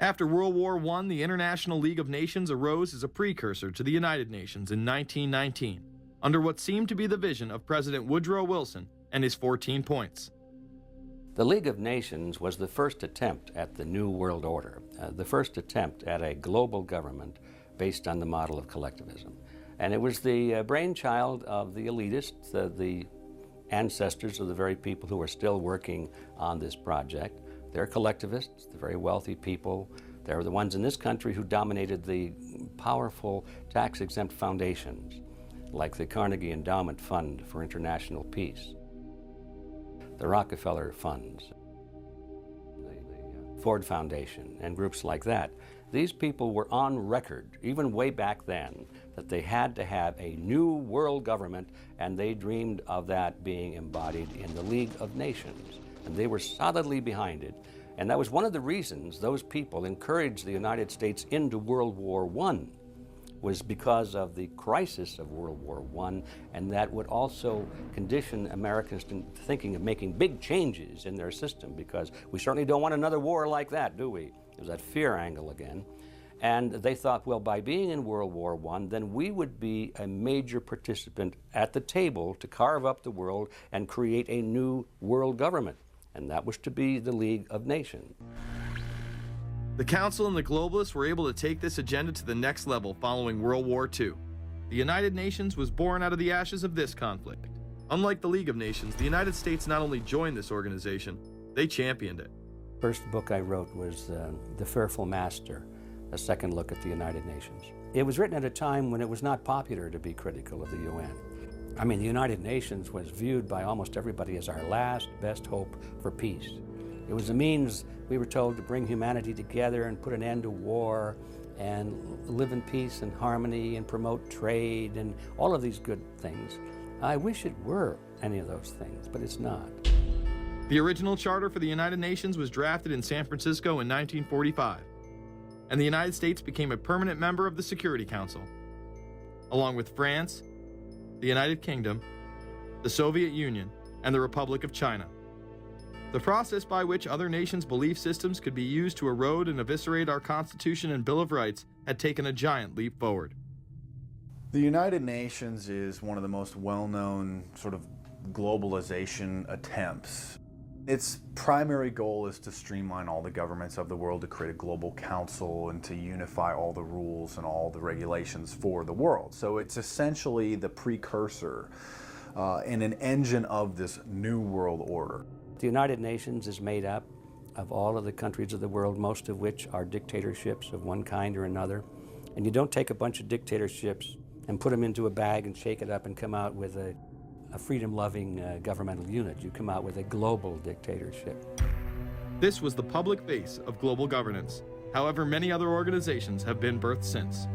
After World War I, the International League of Nations arose as a precursor to the United Nations in 1919, under what seemed to be the vision of President Woodrow Wilson and his 14 points. The League of Nations was the first attempt at the New World Order, the first attempt at a global government based on the model of collectivism. And it was the brainchild of the elitists, the ancestors of the very people who are still working on this project. They're collectivists, the very wealthy people. They're the ones in this country who dominated the powerful tax-exempt foundations, like the Carnegie Endowment Fund for International Peace, the Rockefeller Funds, the Ford Foundation, and groups like that. These people were on record, even way back then, that they had to have a new world government, and they dreamed of that being embodied in the League of Nations. And they were solidly behind it. And that was one of the reasons those people encouraged the United States into World War I, was because of the crisis of World War I, and that would also condition Americans to thinking of making big changes in their system, because we certainly don't want another war like that, do we? There's that fear angle again. And they thought, well, by being in World War I, then we would be a major participant at the table to carve up the world and create a new world government. And that was to be the League of Nations. The Council and the globalists were able to take this agenda to the next level following World War II. The United Nations was born out of the ashes of this conflict. Unlike the League of Nations, the United States not only joined this organization, they championed it. First book I wrote was The Fearful Master, a second look at the United Nations. It was written at a time when it was not popular to be critical of the UN. I mean, the United Nations was viewed by almost everybody as our last best hope for peace. It was a means, we were told, to bring humanity together and put an end to war and live in peace and harmony and promote trade and all of these good things. I wish it were any of those things, but it's not. The original charter for the United Nations was drafted in San Francisco in 1945, and the United States became a permanent member of the Security Council, along with France, the United Kingdom, the Soviet Union, and the Republic of China. The process by which other nations' belief systems could be used to erode and eviscerate our Constitution and Bill of Rights had taken a giant leap forward. The United Nations is one of the most well-known sort of globalization attempts. Its primary goal is to streamline all the governments of the world, to create a global council and to unify all the rules and all the regulations for the world. So it's essentially the precursor and an engine of this new world order. The United Nations is made up of all of the countries of the world, most of which are dictatorships of one kind or another. And you don't take a bunch of dictatorships and put them into a bag and shake it up and come out with a freedom-loving governmental unit. You come out with a global dictatorship. This was the public face of global governance. However, many other organizations have been birthed since.